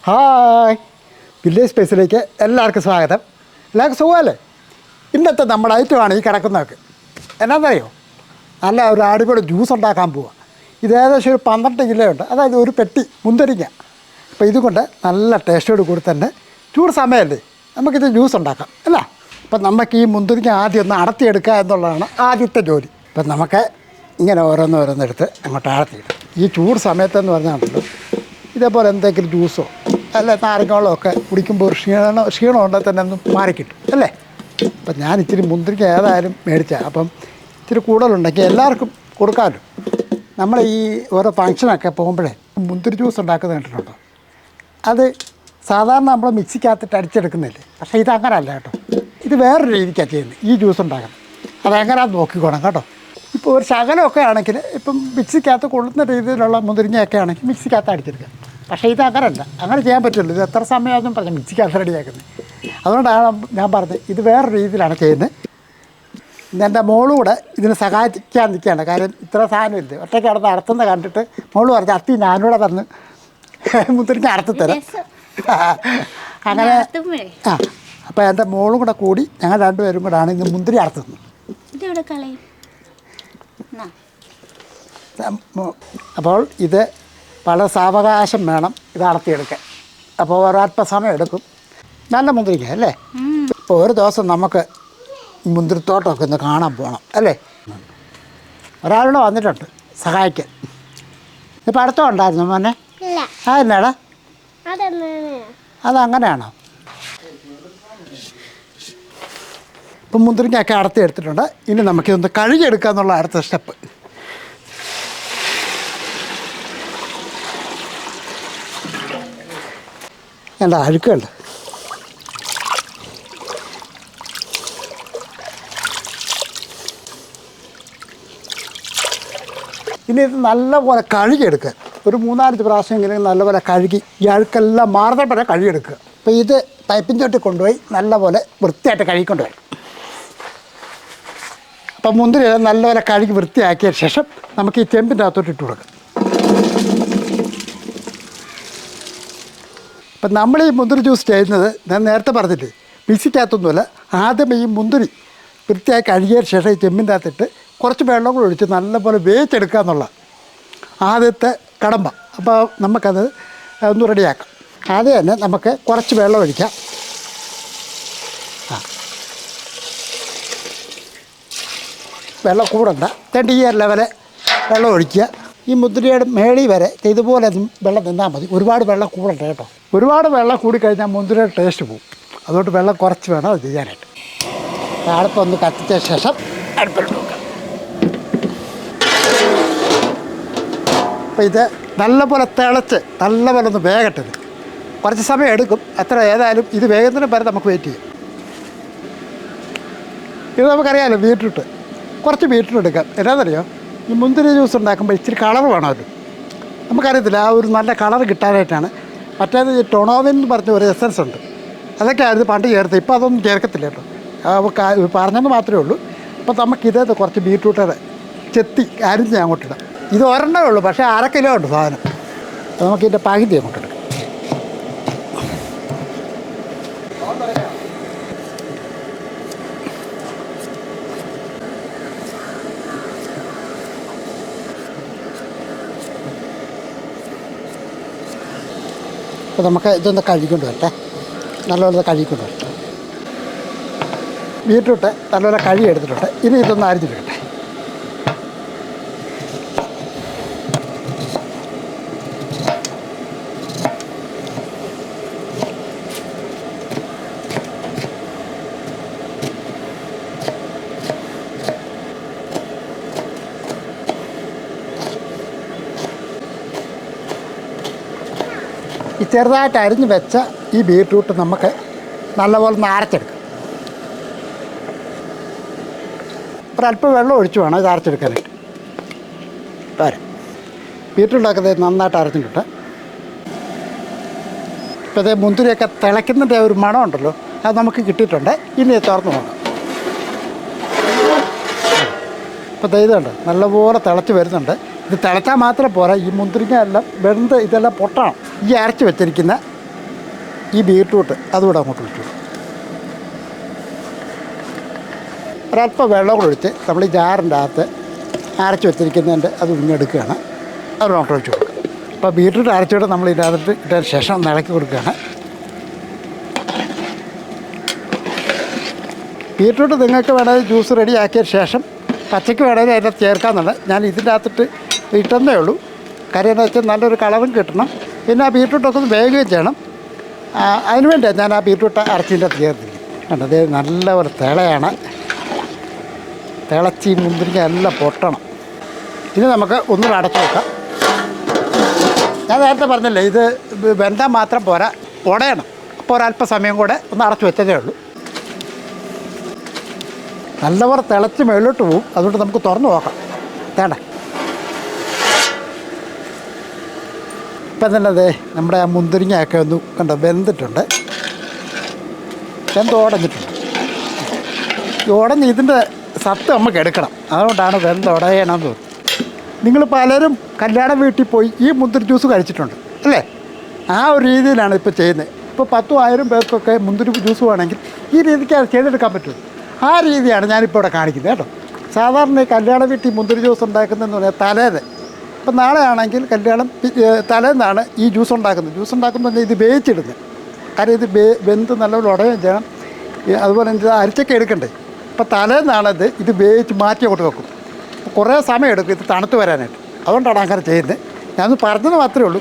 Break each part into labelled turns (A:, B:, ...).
A: Hi, village സ്പേസിലേക്ക് എല്ലാവർക്കും സ്വാഗതം. എല്ലാവർക്കും സുഖമല്ലേ? ഇന്നത്തെ നമ്മുടെ ഐറ്റമാണ് ഈ കിടക്കുന്നതൊക്കെ. എന്നാന്നറിയോ, നല്ല ഒരു അടിപൊളി ജ്യൂസ് ഉണ്ടാക്കാൻ പോവുക. ഇത് ഏകദേശം ഒരു 12 കിലോയുണ്ട്, അതായത് ഒരു പെട്ടി മുന്തിരിങ്ങ. അപ്പോൾ ഇതുകൊണ്ട് നല്ല ടേസ്റ്റോട് കൂടി തന്നെ ചൂട് സമയമല്ലേ, നമുക്കിത് ജ്യൂസ് ഉണ്ടാക്കാം അല്ല. അപ്പം നമുക്ക് ഈ മുന്തിരിങ്ങ ആദ്യം ഒന്ന് അടത്തിയെടുക്കുക എന്നുള്ളതാണ് ആദ്യത്തെ ജോലി. അപ്പം നമുക്ക് ഇങ്ങനെ ഓരോന്നോരോന്നെടുത്ത് അങ്ങോട്ട് അടത്തിയിടും. ഈ ചൂട് സമയത്തെന്ന് പറഞ്ഞാണല്ലോ, ഇതേപോലെ എന്തെങ്കിലും ജ്യൂസോ അല്ല നാരങ്ങകളോ ഒക്കെ കുടിക്കുമ്പോൾ ഒരു ക്ഷീണം ഉണ്ടെങ്കിൽ തന്നെ ഒന്ന് മാറിക്കിട്ടും അല്ലേ. അപ്പം ഞാൻ ഇച്ചിരി മുന്തിരിക്ക ഏതായാലും മേടിച്ചാൽ, അപ്പം ഇച്ചിരി കൂടുതലുണ്ടെങ്കിൽ എല്ലാവർക്കും കൊടുക്കാമല്ലോ. നമ്മൾ ഈ ഓരോ ഫങ്ഷനൊക്കെ പോകുമ്പോഴേ മുന്തിരി ജ്യൂസ് ഉണ്ടാക്കുന്നത് കണ്ടിട്ടുണ്ടോ? അത് സാധാരണ നമ്മൾ മിക്സിക്കകത്തിട്ട് അടിച്ചെടുക്കുന്നില്ലേ, പക്ഷേ ഇത് അങ്ങനെയല്ല കേട്ടോ. ഇത് വേറൊരു രീതിക്കാണ് ചെയ്യുന്നത്. ഈ ജ്യൂസ് ഉണ്ടാക്കണം അതെങ്ങനെയാണെന്ന് നോക്കിക്കോണം കേട്ടോ. ഇപ്പോൾ ഒരു ശകലമൊക്കെ ആണെങ്കിൽ ഇപ്പം മിക്സിക്കകത്ത് കൊള്ളുന്ന രീതിയിലുള്ള മുന്തിരിങ്ങയൊക്കെ ആണെങ്കിൽ മിക്സിക്കകത്ത് അടിച്ചെടുക്കുക. പക്ഷേ ഇത് അങ്ങനെയല്ല, അങ്ങനെ ചെയ്യാൻ പറ്റുള്ളൂ. ഇത് എത്ര സമയമാണെന്നും പറഞ്ഞാൽ മിക്സിക്കകത്ത് റെഡിയാക്കുന്നത്. അതുകൊണ്ടാണ് ഞാൻ പറഞ്ഞത് ഇത് വേറെ രീതിയിലാണ് ചെയ്യുന്നത്. എൻ്റെ മോളുകൂടെ ഇതിന് സഹായിക്കാൻ നിൽക്കുകയാണ്. കാര്യം ഇത്ര സാധനമില്ല, ഒറ്റയ്ക്ക് നടന്ന് അടത്തുന്ന കണ്ടിട്ട് മോള് പറഞ്ഞ് അത്തി ഞാനൂടെ പറഞ്ഞ് മുന്തിരിങ്ങ അടത്തിത്തരാം. അങ്ങനെ ആ, അപ്പോൾ എൻ്റെ മോളും കൂടെ കൂടി ഞങ്ങൾ രണ്ടുപേരും കൂടെയാണ് ഇന്ന് മുന്തിരി അടത്തുന്നത്. അപ്പോൾ ഇത് വളരെ സാവകാശം വേണം ഇത് അടത്തിയെടുക്കാൻ. അപ്പോൾ ഒരല്പ സമയം എടുക്കും. നല്ല മുന്തിരിക്ക അല്ലേ. ഇപ്പോൾ ഒരു ദിവസം നമുക്ക് മുന്തിരിത്തോട്ടമൊക്കെ ഒന്ന് കാണാൻ പോകണം അല്ലേ. ഒരാളൂടെ വന്നിട്ടുണ്ട് സഹായിക്കാൻ. ഇപ്പം അടുത്തോ ഉണ്ടായിരുന്നു മോനെ? ആ എന്നാടാ, അതങ്ങനെയാണോ? ഇപ്പം മുന്തിരിങ്ങയൊക്കെ അടത്തി എടുത്തിട്ടുണ്ട്. ഇനി നമുക്കിതൊന്ന് കഴുകിയെടുക്കുക എന്നുള്ള അടുത്ത സ്റ്റെപ്പ്. എന്താ അഴുക്കുണ്ട്. ഇനി ഇത് നല്ലപോലെ കഴുകിയെടുക്കുക. ഒരു 3-4 പ്രാവശ്യമെങ്കിലും നല്ലപോലെ കഴുകി ഈ അഴുക്കെല്ലാം മാറുന്ന വരെ കഴുകിയെടുക്കുക. അപ്പോൾ ഇത് പൈപ്പിൻ ചോട്ടിൽ കൊണ്ടുപോയി നല്ലപോലെ വൃത്തിയായിട്ട് കഴുകിക്കൊണ്ട് വരും. അപ്പം മുന്തിരി നല്ലപോലെ കഴുകി വൃത്തിയാക്കിയ ശേഷം നമുക്ക് ഈ ചെമ്പിൻ്റെ അകത്തോട്ട് ഇട്ട് കൊടുക്കാം. അപ്പം നമ്മൾ ഈ മുന്തിരി ജ്യൂസ് ചെയ്യുന്നത് ഞാൻ നേരത്തെ പറഞ്ഞില്ലേ, മിക്സിക്കകത്തൊന്നുമല്ല. ആദ്യം ഈ മുന്തിരി വൃത്തിയായി കഴുകിയ ശേഷം ഈ ചെമ്പിൻ്റെ അകത്തിട്ട് കുറച്ച് വെള്ളം കൂടെ ഒഴിച്ച് നല്ലപോലെ വേവിച്ചെടുക്കുക എന്നുള്ള ആദ്യത്തെ കടമ്പ. അപ്പോൾ നമുക്കത് ഒന്ന് റെഡിയാക്കാം. ആദ്യം തന്നെ നമുക്ക് കുറച്ച് വെള്ളം ഒഴിക്കാം. വെള്ളം കൂടണ്ട, ഈ ലെവലെ വെള്ളം ഒഴിക്കുക. ഈ മുന്തിരിയുടെ മേളി വരെ ഇതുപോലെ വെള്ളം നിന്നാൽ മതി. ഒരുപാട് വെള്ളം കൂടണ്ട കേട്ടോ. ഒരുപാട് വെള്ളം കൂടിക്കഴിഞ്ഞാൽ മുന്തിരിയുടെ ടേസ്റ്റ് പോകും. അതുകൊണ്ട് വെള്ളം കുറച്ച് വേണം അത് ചെയ്യാനായിട്ട്. അടുപ്പം ഒന്ന് കത്തിച്ച ശേഷം അടുപ്പിൽ നോക്കാം. അപ്പോൾ ഇത് നല്ലപോലെ തിളച്ച് നല്ലപോലെ ഒന്ന് വേകട്ടത്. കുറച്ച് സമയം എടുക്കും, അത്ര ഏതായാലും ഇത് വേഗത്തിന് വരെ നമുക്ക് വെയിറ്റ് ചെയ്യും. ഇത് നമുക്കറിയാമല്ലോ, ബീറ്റ്റൂട്ട് കുറച്ച് ബീറ്റ്റൂട്ട് എടുക്കാം. എന്നാന്നറിയോ, ഈ മുന്തിരി ജ്യൂസ് ഉണ്ടാക്കുമ്പോൾ ഇച്ചിരി കളർ വേണമല്ലോ. നമുക്കറിയത്തില്ല, ആ ഒരു നല്ല കളർ കിട്ടാനായിട്ടാണ്. മറ്റേത് ടൊണോവിൻ എന്ന് പറഞ്ഞ ഒരു എസൻസ് ഉണ്ട്, അതൊക്കെ ആയിരുന്നു പണ്ട് ചേർത്ത്. ഇപ്പോൾ അതൊന്നും ചേർക്കത്തില്ല കേട്ടോ, പറഞ്ഞെന്ന് മാത്രമേ ഉള്ളൂ. അപ്പോൾ നമുക്കിത് കുറച്ച് ബീറ്റ്റൂട്ട് ചെത്തി അരിഞ്ഞ് അങ്ങോട്ടിടാം. ഇത് ഒരെണ്ണമേ ഉള്ളൂ, പക്ഷേ 1/2 കിലോ ഉണ്ട് സാധനം. നമുക്കിതിൻ്റെ പകുതി അങ്ങോട്ടിടാം. അപ്പോൾ നമുക്ക് ഇതൊന്ന് കഴുകിക്കൊണ്ട് വരട്ടെ, നല്ലപോലെ കഴുകിക്കൊണ്ട് വരട്ടെ. ബീറ്റ്റൂട്ട് നല്ലപോലെ കഴുകി എടുത്തിട്ടുണ്ട്. ഇനി ഇതൊന്ന് അരിഞ്ഞിടട്ടെ. ഈ ചെറുതായിട്ട് അരിഞ്ഞ് വെച്ച ഈ ബീറ്റ്റൂട്ട് നമുക്ക് നല്ലപോലെ അരച്ചെടുക്കാം. ഒരല്പം വെള്ളം ഒഴിച്ച് വേണം ഇത് അരച്ചെടുക്കാനായിട്ട്. വരാം, ബീറ്റ്റൂട്ടൊക്കെ നന്നായിട്ട് അരച്ചിട്ടുണ്ട്. ഇപ്പോൾ അതേ മുന്തിരിയൊക്കെ തിളയ്ക്കുന്നതിൻ്റെ ഒരു മണം ഉണ്ടല്ലോ, അത് നമുക്ക് കിട്ടിയിട്ടുണ്ട്. ഇനി തുറന്ന് നോക്കാം. ഇപ്പോൾ ഇതുണ്ട്, നല്ലപോലെ തിളച്ച് വരുന്നുണ്ട്. ഇത് തിളച്ചാൽ മാത്രം പോരാ, ഈ മുന്തിരിങ്ങ എല്ലാം വെന്ത് ഇതെല്ലാം പൊട്ടണം. ഈ അരച്ച് വെച്ചിരിക്കുന്ന ഈ ബീട്രൂട്ട് അതുകൂടെ അങ്ങോട്ട് ഇട്ടു. ഒരല്പം വെള്ളം കൂടെ ഒഴിച്ച് നമ്മൾ ഈ ജാറിൻ്റെ അകത്ത് അരച്ച് വെച്ചിരിക്കുന്നതിൻ്റെ അത് ഉഞ്ഞെടുക്കുകയാണ്. അത് അങ്ങോട്ട് ഒഴിച്ച് കൊടുക്കുക. അപ്പോൾ ബീട്രൂട്ട് അരച്ചിട്ട് നമ്മൾ ഇതിനകത്ത് ഇട്ടതിന് ശേഷം ഒന്ന് ഇളക്കി കൊടുക്കുകയാണ്. ബീട്രൂട്ട് നിങ്ങൾക്ക് വേണമെങ്കിൽ ജ്യൂസ് റെഡിയാക്കിയ ശേഷം പച്ചയ്ക്ക് വേണമെങ്കിൽ അതിൻ്റെ ചേർക്കാമെന്നുണ്ട്. ഞാൻ ഇതിൻ്റെ അകത്തിട്ട് ഇട്ടെന്നേ ഉള്ളൂ. കാര്യം എന്താ വെച്ചാൽ നല്ലൊരു കളറും കിട്ടണം. പിന്നെ ആ ബീട്രൂട്ടൊക്കെ ഒന്ന് വേകുകയും ചെയ്യണം. അതിന് വേണ്ടിയാണ് ഞാൻ ആ ബീട്രൂട്ട് അരച്ചിൻ്റെ അകത്ത് ചേർത്തിരിക്കുന്നത്. കണ്ടത് നല്ല ഒരു തിളയാണ്. തിളച്ചി മുന്തിരിക്ക എല്ലാം പൊട്ടണം. ഇനി നമുക്ക് ഒന്നുകൂടെ അടച്ചു വെക്കാം. ഞാൻ നേരത്തെ പറഞ്ഞില്ലേ, ഇത് വെന്താൽ മാത്രം പോരാ, ഉടയണം. അപ്പോൾ ഒരല്പസമയം കൂടെ ഒന്ന് അടച്ചു വെച്ചതേ ഉള്ളൂ. നല്ലപോലെ തിളച്ച് മേലോട്ട് പോവും. അതുകൊണ്ട് നമുക്ക് തുറന്ന് നോക്കാം. വേണ്ട ഇപ്പം തന്നെ അതെ നമ്മുടെ ആ മുന്തിരിങ്ങയൊക്കെ ഒന്ന് കണ്ടോ വെന്തിട്ടുണ്ട്, ഉടഞ്ഞിട്ടുണ്ട്. ഈ ഉടഞ്ഞ് ഇതിൻ്റെ സത്ത് നമുക്ക് എടുക്കണം. അതുകൊണ്ടാണ് ഉടയണമെന്ന് തോന്നുന്നത്. നിങ്ങൾ പലരും കല്യാണ വീട്ടിൽ പോയി ഈ മുന്തിരി ജ്യൂസ് കഴിച്ചിട്ടുണ്ട് അല്ലേ? ആ ഒരു രീതിയിലാണ് ഇപ്പോൾ ചെയ്യുന്നത്. ഇപ്പോൾ 10,000 പേർക്കൊക്കെ മുന്തിരി ജ്യൂസ് വേണമെങ്കിൽ ഈ രീതിക്ക് അത് ചെയ്തെടുക്കാൻ പറ്റും. ആ രീതിയാണ് ഞാനിപ്പോൾ ഇവിടെ കാണിക്കുന്നത് കേട്ടോ. സാധാരണ ഈ കല്യാണ വീട്ടിൽ മുന്തിരി ജ്യൂസ് ഉണ്ടാക്കുന്നതെന്ന് പറഞ്ഞാൽ തലേന്ന്, ഇപ്പം നാളെ ആണെങ്കിൽ കല്യാണം തലേന്നാണ് ഈ ജ്യൂസ് ഉണ്ടാക്കുന്നത്. ജ്യൂസ് ഉണ്ടാക്കുന്നത് ഇത് വേവിച്ചിടുന്നത്. കാര്യം ഇത് വെന്ത് നല്ലപോലെ ഉടയുകയും ചെയ്യണം. അതുപോലെ ഇത് അരിച്ചൊക്കെ എടുക്കണ്ടേ. അപ്പോൾ തലേന്നാണത് ഇത് വേവിച്ച് മാറ്റി അങ്ങോട്ട് വെക്കും. കുറേ സമയം എടുക്കും ഇത് തണുത്ത് വരാനായിട്ട്. അതുകൊണ്ടാണ് അങ്ങനെ ചെയ്യുന്നത്. ഞാനൊന്ന് പറഞ്ഞത് മാത്രമേ ഉള്ളൂ.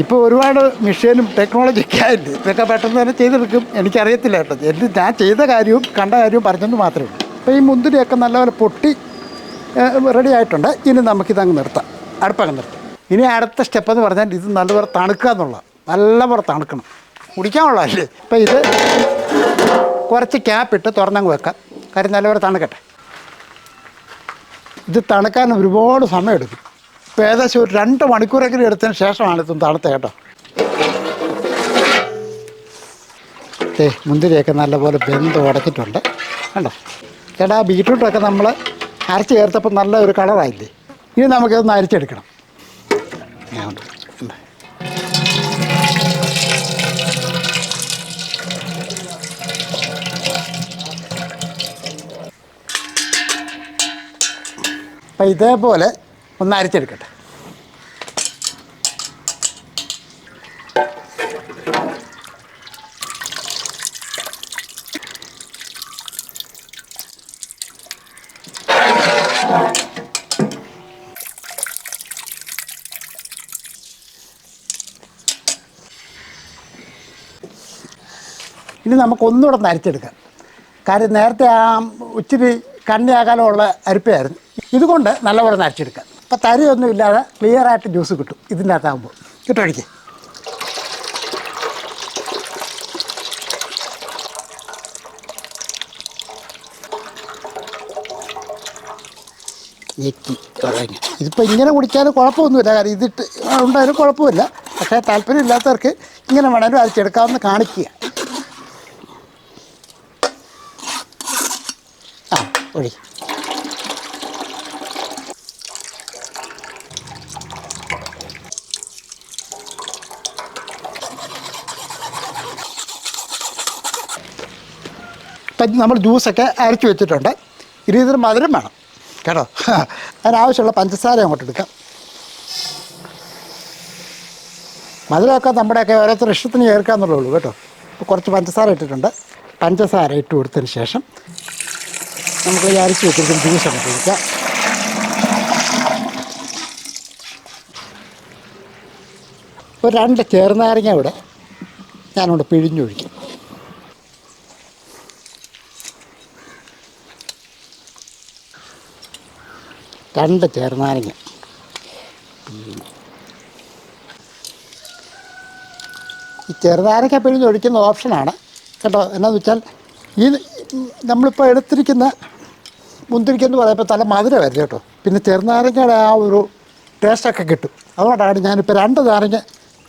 A: ഇപ്പോൾ ഒരുപാട് മെഷീനും ടെക്നോളജിയൊക്കെ ആയിട്ട് ഇതൊക്കെ പെട്ടെന്ന് തന്നെ ചെയ്തെടുക്കും. എനിക്കറിയത്തില്ല കേട്ടോ. ഞാൻ ചെയ്ത കാര്യവും കണ്ട കാര്യവും പറഞ്ഞെന്ന് മാത്രമേ ഉള്ളൂ. അപ്പോൾ ഈ മുന്തിരിയൊക്കെ നല്ലപോലെ പൊട്ടി റെഡി ആയിട്ടുണ്ട്. ഇനി നമുക്കിതങ്ങ് നിർത്താം, അടുപ്പങ്ങ് നിർത്താം. ഇനി അടുത്ത സ്റ്റെപ്പ് എന്ന് പറഞ്ഞാൽ ഇത് നല്ലപോലെ തണുക്കുക എന്നുള്ളതാണ്. നല്ലപോലെ തണുക്കണം, കുടിക്കാനുള്ളതല്ലേ. അപ്പോൾ ഇത് കുറച്ച് ക്യാപ്പിട്ട് തുറന്നങ്ങ് വെക്കാം. കാര്യം നല്ലപോലെ തണുക്കട്ടെ. ഇത് തണുക്കാൻ ഒരുപാട് സമയം എടുക്കും. ഇപ്പോൾ ഏകദേശം ഒരു 2 മണിക്കൂറെങ്കിലും എടുത്തതിന് ശേഷമാണ് ഇതും തണുത്ത കേട്ടോ. മുന്തിരിയൊക്കെ നല്ലപോലെ വെന്ത് ഉടച്ചിട്ടുണ്ട് കണ്ടോ. ചേട്ടാ ബീട്രൂട്ടൊക്കെ നമ്മൾ അരച്ച് ചേർത്തപ്പോൾ നല്ല ഒരു കളറായില്ലേ. ഇനി നമുക്കിതൊന്ന് അരിച്ചെടുക്കണം. അപ്പം ഇതേപോലെ ഒന്ന് അരിച്ചെടുക്കട്ടെ. ഇനി നമുക്കൊന്നുകൂടെ ഒന്ന് അരിച്ചെടുക്കാം. കാര്യം നേരത്തെ ആ ഇച്ചിരി കണ്ണിയാകാലമുള്ള അരിപ്പയായിരുന്നു. ഇതുകൊണ്ട് നല്ലപോലെ ഒന്ന് അരിച്ചെടുക്കാം. അപ്പോൾ തരിയൊന്നും ഇല്ലാതെ ക്ലിയറായിട്ട് ജ്യൂസ് കിട്ടും ഇതിൻ്റെ അകത്താകുമ്പോൾ. കിട്ടുമടിക്ക് ഞെക്കി തുടങ്ങി. ഇതിപ്പോൾ ഇങ്ങനെ കുടിക്കാനും കുഴപ്പമൊന്നുമില്ല. കാര്യം ഇതിട്ട് ഉണ്ടായാലും കുഴപ്പമില്ല. പക്ഷേ താല്പര്യമില്ലാത്തവർക്ക് ഇങ്ങനെ വേണമെങ്കിലും അരിച്ചെടുക്കാമെന്ന് കാണിക്കുക. ഒഴി ഇപ്പം നമ്മൾ ജ്യൂസൊക്കെ അരച്ച് വെച്ചിട്ടുണ്ട്. ഇനി ഇതിന് മധുരം വേണം കേട്ടോ. അതിനാവശ്യമുള്ള പഞ്ചസാര അങ്ങോട്ട് എടുക്കാം. മധുരമൊക്കെ നമ്മുടെയൊക്കെ ഓരോരുത്തർ ഇഷ്ടത്തിന് ചേർക്കാമെന്നുള്ളൂ കേട്ടോ. ഇപ്പോൾ കുറച്ച് പഞ്ചസാര ഇട്ടിട്ടുണ്ട്. പഞ്ചസാര ഇട്ട് കൊടുത്തതിന് ശേഷം നമുക്ക് ഈ അരച്ച് വെച്ചിരിക്കുന്ന ജ്യൂസ് അങ്ങോട്ട് ഒഴിക്കാം. ഒരു 2 ചെറുനാരങ്ങ ഇവിടെ ഞാനോട് പിഴിഞ്ഞൊഴിക്കും. രണ്ട് ചെറുനാരങ്ങ. ഈ ചെറുനാരങ്ങ പിഴിഞ്ഞൊഴിക്കുന്ന ഓപ്ഷനാണ് കേട്ടോ. എന്നാന്ന് വെച്ചാൽ ഈ നമ്മളിപ്പോൾ എടുത്തിരിക്കുന്ന മുന്തിരിക്കെന്ന് പറയുമ്പോൾ നല്ല മധുരം വരും കേട്ടോ. പിന്നെ ചെറുനാരങ്ങയുടെ ആ ഒരു ടേസ്റ്റൊക്കെ കിട്ടും. അതുകൊണ്ടാണ് ഞാനിപ്പോൾ 2 നാരങ്ങ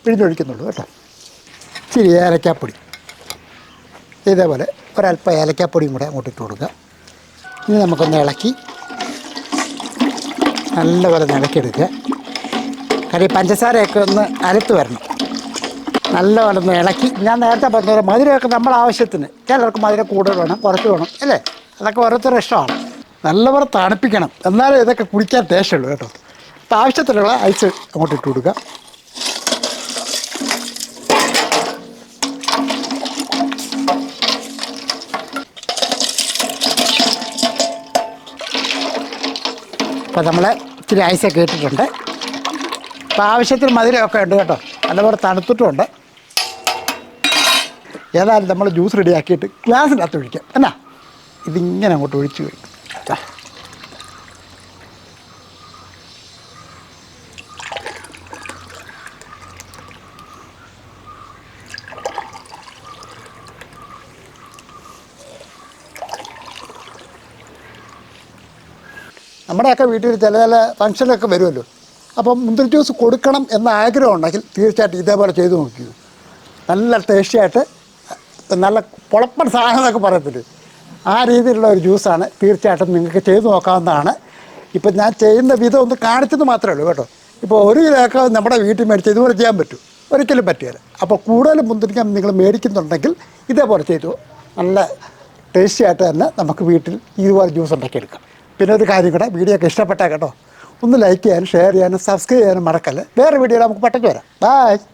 A: പിഴിഞ്ഞൊഴിക്കുന്നുള്ളൂ കേട്ടോ. ഇച്ചിരി ഏലക്കാപ്പൊടി, ഇതേപോലെ ഒരല്പം ഏലക്കാപ്പൊടിയും കൂടെ അങ്ങോട്ട് ഇട്ട് കൊടുക്കുക. ഇനി നമുക്കൊന്ന് ഇളക്കി നല്ലപോലെ ഇളക്കിയെടുക്കുക. കാര്യം പഞ്ചസാരയൊക്കെ ഒന്ന് അരത്ത് വരണം. നല്ലപോലെ ഒന്ന് ഇളക്കി ഞാൻ നേരത്തെ പറഞ്ഞ മധുരമൊക്കെ നമ്മുടെ ആവശ്യത്തിന് ചിലർക്ക് മധുരം കൂടുതൽ വേണം കുറച്ച് വേണം അല്ലേ അതൊക്കെ ഓരോരുത്തരുടെ ഇഷ്ടമാണ് നല്ലപോലെ തണുപ്പിക്കണം എന്നാലേ ഇതൊക്കെ കുടിക്കാൻ ടേസ്റ്റ് ഉള്ളൂ കേട്ടോ അപ്പോൾ ആവശ്യത്തിനുള്ള ഐസ് അങ്ങോട്ട് ഇട്ട് കൊടുക്കുക അപ്പോൾ നമ്മൾ ഇച്ചിരി ഐസൊക്കെ ഇട്ടിട്ടുണ്ട് അപ്പോൾ ആവശ്യത്തിന് മധുരമൊക്കെ ഉണ്ട് കേട്ടോ നല്ലപോലെ തണുത്തിട്ടുമുണ്ട് ഏതായാലും നമ്മൾ ജ്യൂസ് റെഡിയാക്കിയിട്ട് ഗ്ലാസ്സിനകത്ത് ഒഴിക്കാം എന്നാ ഇതിങ്ങനെ അങ്ങോട്ട് ഒഴിച്ച് കഴിക്കും നമ്മുടെയൊക്കെ വീട്ടിൽ ചില ഫംഗ്ഷനൊക്കെ വരുമല്ലോ അപ്പം മുന്തിരി ജ്യൂസ് കൊടുക്കണം എന്ന ആഗ്രഹം ഉണ്ടെങ്കിൽ തീർച്ചയായിട്ടും ഇതേപോലെ ചെയ്ത് നോക്കൂ നല്ല ടേസ്റ്റിയായിട്ട് നല്ല പൊളപ്പൻ സാധനം എന്നൊക്കെ പറയത്തില്ലേ ആ രീതിയിലുള്ള ഒരു ജ്യൂസാണ് തീർച്ചയായിട്ടും നിങ്ങൾക്ക് ചെയ്ത് നോക്കാവുന്നതാണ് ഇപ്പം ഞാൻ ചെയ്യുന്ന വിധം ഒന്ന് കാണിച്ചത് മാത്രമേ ഉള്ളൂ കേട്ടോ ഇപ്പോൾ ഒരു കിലോയൊക്കെ നമ്മുടെ വീട്ടിൽ മേടിച്ച് ഇതുപോലെ ചെയ്യാൻ പറ്റും ഒരിക്കലും പറ്റില്ല അപ്പോൾ കൂടുതൽ മുന്തിരിക്ക നിങ്ങൾ മേടിക്കുന്നുണ്ടെങ്കിൽ ഇതേപോലെ ചെയ്തു നല്ല ടേസ്റ്റിയായിട്ട് തന്നെ നമുക്ക് വീട്ടിൽ ഇതുപോലെ ജ്യൂസ് ഉണ്ടാക്കിയെടുക്കാം പിന്നെ ഒരു കാര്യം കൂടെ വീഡിയോ ഒക്കെ ഇഷ്ടപ്പെട്ടാൽ കേട്ടോ ഒന്ന് ലൈക്ക് ചെയ്യാനും ഷെയർ ചെയ്യാനും സബ്സ്ക്രൈബ് ചെയ്യാനും മറക്കല്ലേ വേറെ വീഡിയോയിൽ നമുക്ക് പെട്ടെന്ന് വരാം ബൈ